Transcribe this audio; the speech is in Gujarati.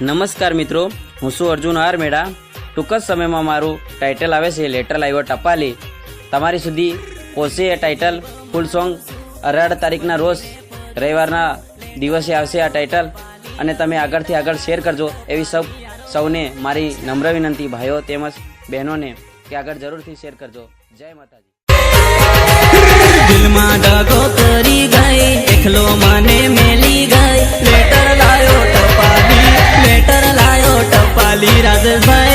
નમસ્કાર મિત્રો, હું છું અર્જુન આર મેડા। ટૂંક જ સમયમાં મારું ટાઇટલ આવે છે લેટર લાવ્યો ટપાલી। તમારી સુધી પહોંચશે એ ટાઇટલ ફૂલ સોંગ 18 તારીખના રોજ રવિવારના દિવસે આવશે આ ટાઇટલ, અને તમે આગળથી આગળ શેર કરજો એવી સૌને મારી નમ્ર વિનંતી, ભાઈઓ તેમજ બહેનોને કે આગળ જરૂરથી શેર કરજો। જય માતાજી। दिल में दगो करी गई, एकलो माने मेली गई, लेटर लायो टपाली, राजेश भाई।